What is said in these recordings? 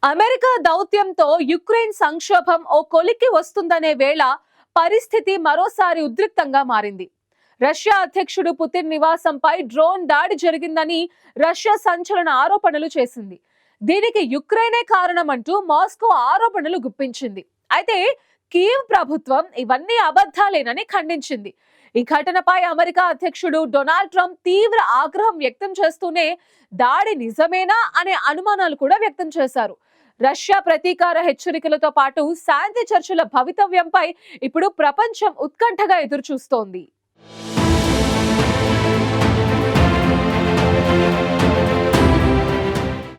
America దౌత్యంతో Ukraine సంక్షోభం ఓ కొలిక్కి వస్తుందనే వేళ పరిస్థితి మరోసారి ఉద్రిక్తంగా మారింది. రష్యా అధ్యక్షుడు పుతిన్ నివాసంపై డ్రోన్ దాడి జరిగిందని రష్యా సంచలన ఆరోపణలు చేసింది. దీనికి యుక్రెయినే కారణమంటూ మాస్కో ఆరోపణలు గుప్పించింది. అయితే కీవ్ ప్రభుత్వం ఇవన్నీ అబద్ధాలేనని ఖండించింది. ఈ ఘటనపై అమెరికా అధ్యక్షుడు డొనాల్డ్ ట్రంప్ తీవ్ర ఆగ్రహం వ్యక్తం చేస్తూనే దాడి నిజమేనా అనే అనుమానాలు కూడా వ్యక్తం చేశారు. రష్యా ప్రతీకార హెచ్చరికలతో పాటు శాంతి చర్చల భవితవ్యంపై ఇప్పుడు ప్రపంచం ఉత్కంఠగా ఎదురుచూస్తోంది.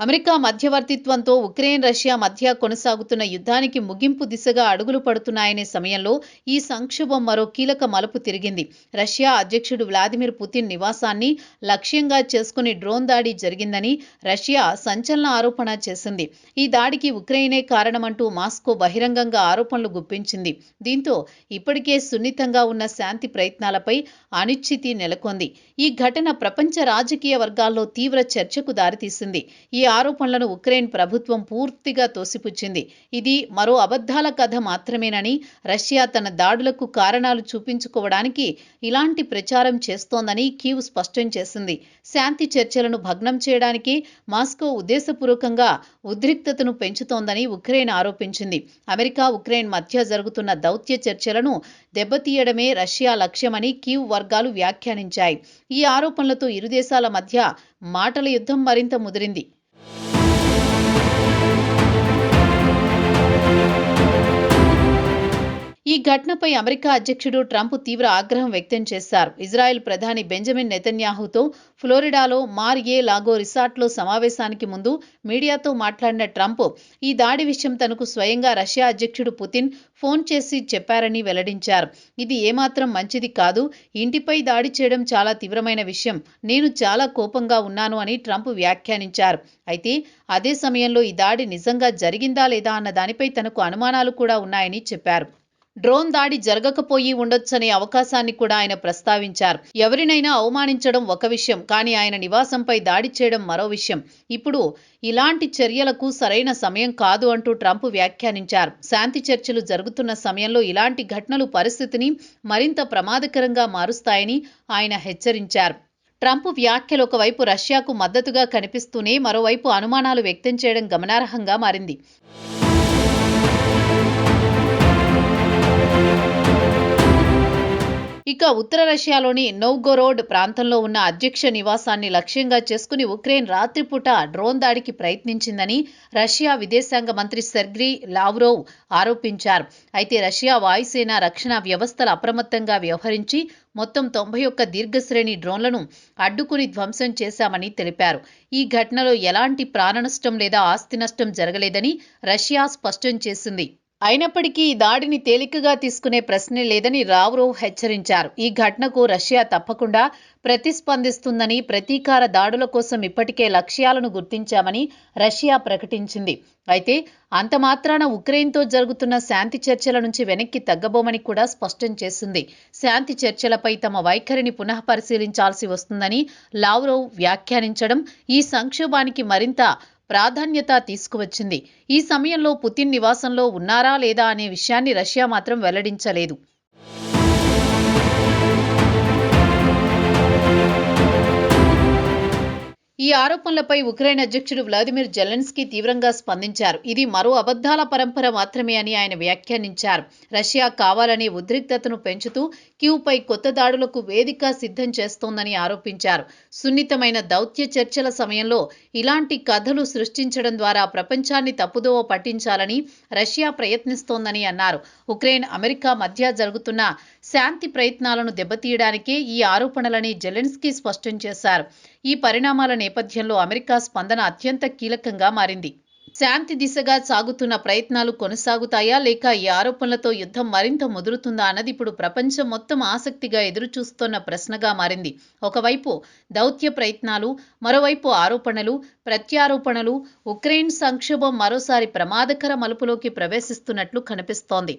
అమెరికా మధ్యవర్తిత్వంతో ఉక్రెయిన్ రష్యా మధ్య కొనసాగుతున్న యుద్ధానికి ముగింపు దిశగా అడుగులు పడుతున్నాయనే సమయంలో ఈ సంక్షోభం మరో కీలక మలుపు తిరిగింది. రష్యా అధ్యక్షుడు వ్లాదిమిర్ పుతిన్ నివాసాన్ని లక్ష్యంగా చేసుకుని డ్రోన్ దాడి జరిగిందని రష్యా సంచలన ఆరోపణ చేసింది. ఈ దాడికి ఉక్రెయినే కారణమంటూ మాస్కో బహిరంగంగా ఆరోపణలు గుప్పించింది. దీంతో ఇప్పటికే సున్నితంగా ఉన్న శాంతి ప్రయత్నాలపై అనిశ్చితి నెలకొంది. ఈ ఘటన ప్రపంచ రాజకీయ వర్గాల్లో తీవ్ర చర్చకు దారితీసింది. ఈ ఆరోపణలను ఉక్రెయిన్ ప్రభుత్వం పూర్తిగా తోసిపుచ్చింది. ఇది మరో అబద్ధాల కథ మాత్రమేనని, రష్యా తన దాడులకు కారణాలు చూపించుకోవడానికి ఇలాంటి ప్రచారం చేస్తోందని కీవ్ స్పష్టం చేసింది. శాంతి చర్చలను భగ్నం చేయడానికి మాస్కో ఉద్దేశపూర్వకంగా ఉద్రిక్తతను పెంచుతోందని ఉక్రెయిన్ ఆరోపించింది. అమెరికా ఉక్రెయిన్ మధ్య జరుగుతున్న దౌత్య చర్చలను దెబ్బతీయడమే రష్యా లక్ష్యమని కీవ్ వర్గాలు వ్యాఖ్యానించాయి. ఈ ఆరోపణలతో ఇరు దేశాల మధ్య మాటల యుద్ధం మరింత ముదిరింది. ఈ ఘటనపై అమెరికా అధ్యక్షుడు ట్రంప్ తీవ్ర ఆగ్రహం వ్యక్తం చేశారు. ఇజ్రాయెల్ ప్రధాని బెంజమిన్ నెతన్యాహుతో ఫ్లోరిడాలో మార్ ఏ లాగో రిసార్ట్లో సమావేశానికి ముందు మీడియాతో మాట్లాడిన ట్రంప్ ఈ దాడి విషయం తనకు స్వయంగా రష్యా అధ్యక్షుడు పుతిన్ ఫోన్ చేసి చెప్పారని వెల్లడించారు. ఇది ఏమాత్రం మంచిది కాదు, ఇంటిపై దాడి చేయడం చాలా తీవ్రమైన విషయం, నేను చాలా కోపంగా ఉన్నాను అని ట్రంప్ వ్యాఖ్యానించారు. అయితే అదే సమయంలో ఈ దాడి నిజంగా జరిగిందా లేదా అన్న దానిపై తనకు అనుమానాలు కూడా ఉన్నాయని చెప్పారు. డ్రోన్ దాడి జరగకపోయి ఉండొచ్చనే అవకాశాన్ని కూడా ఆయన ప్రస్తావించారు. ఎవరినైనా అవమానించడం ఒక విషయం, కానీ ఆయన నివాసంపై దాడి చేయడం మరో విషయం. ఇప్పుడు ఇలాంటి చర్యలకు సరైన సమయం కాదు అంటూ ట్రంప్ వ్యాఖ్యానించారు. శాంతి చర్చలు జరుగుతున్న సమయంలో ఇలాంటి ఘటనలు పరిస్థితిని మరింత ప్రమాదకరంగా మారుస్తాయని ఆయన హెచ్చరించారు. ట్రంప్ వ్యాఖ్యలు ఒకవైపు రష్యాకు మద్దతుగా కనిపిస్తూనే మరోవైపు అనుమానాలు వ్యక్తం చేయడం గమనార్హంగా మారింది. ఇక ఉత్తర రష్యాలోని నోవ్గోరోడ్ ప్రాంతంలో ఉన్న అధ్యక్ష నివాసాన్ని లక్ష్యంగా చేసుకుని ఉక్రెయిన్ రాత్రిపూట డ్రోన్ దాడికి ప్రయత్నించిందని రష్యా విదేశాంగ మంత్రి సెర్గీ లావ్రోవ్ ఆరోపించారు. అయితే రష్యా వాయుసేన రక్షణ వ్యవస్థలు అప్రమత్తంగా వ్యవహరించి మొత్తం 91 దీర్ఘశ్రేణి డ్రోన్లను అడ్డుకుని ధ్వంసం చేశామని తెలిపారు. ఈ ఘటనలో ఎలాంటి ప్రాణనష్టం లేదా ఆస్తి నష్టం జరగలేదని రష్యా స్పష్టం చేసింది. అయినప్పటికీ ఈ దాడిని తేలికగా తీసుకునే ప్రశ్నే లేదని లావ్రోవ్ హెచ్చరించారు. ఈ ఘటనకు రష్యా తప్పకుండా ప్రతిస్పందిస్తుందని, ప్రతీకార దాడుల కోసం ఇప్పటికే లక్ష్యాలను గుర్తించామని రష్యా ప్రకటించింది. అయితే అంత మాత్రాన ఉక్రెయిన్తో జరుగుతున్న శాంతి చర్చల నుంచి వెనక్కి తగ్గబోమని కూడా స్పష్టం చేసింది. శాంతి చర్చలపై తమ వైఖరిని పునఃపరిశీలించాల్సి వస్తుందని లావ్రోవ్ వ్యాఖ్యానించడం ఈ సంక్షోభానికి మరింత ప్రాధాన్యత తీసుకువచ్చింది. ఈ సమయంలో పుతిన్ నివాసంలో ఉన్నారా లేదా అనే విషయాన్ని రష్యా మాత్రం వెల్లడించలేదు. ఈ ఆరోపణలపై ఉక్రెయిన్ అధ్యక్షుడు వ్లాదిమిర్ జెలెన్స్కీ తీవ్రంగా స్పందించారు. ఇది మరో అబద్ధాల పరంపర మాత్రమే అని ఆయన వ్యాఖ్యానించారు. రష్యా కావాలనే ఉద్రిక్తతను పెంచుతూ కీవ్పై కొత్త దాడులకు వేదిక సిద్ధం చేస్తోందని ఆరోపించారు. సున్నితమైన దౌత్య చర్చల సమయంలో ఇలాంటి కథలు సృష్టించడం ద్వారా ప్రపంచాన్ని తప్పుదోవ పట్టించాలని రష్యా ప్రయత్నిస్తోందని అన్నారు. ఉక్రెయిన్ అమెరికా మధ్య జరుగుతున్న శాంతి ప్రయత్నాలను దెబ్బతీయడానికే ఈ ఆరోపణలని జెలెన్స్కీ స్పష్టం చేశారు. ఈ పరిణామాల నేపథ్యంలో అమెరికా స్పందన అత్యంత కీలకంగా మారింది. శాంతి దిశగా సాగుతున్న ప్రయత్నాలు కొనసాగుతాయా లేక ఈ ఆరోపణలతో యుద్ధం మరింత ముదురుతుందా అన్నది ఇప్పుడు ప్రపంచం మొత్తం ఆసక్తిగా ఎదురుచూస్తున్న ప్రశ్నగా మారింది. ఒకవైపు దౌత్య ప్రయత్నాలు, మరోవైపు ఆరోపణలు, ప్రత్యారోపణలు. ఉక్రెయిన్ సంక్షోభం మరోసారి ప్రమాదకర మలుపులోకి ప్రవేశిస్తున్నట్లు కనిపిస్తోంది.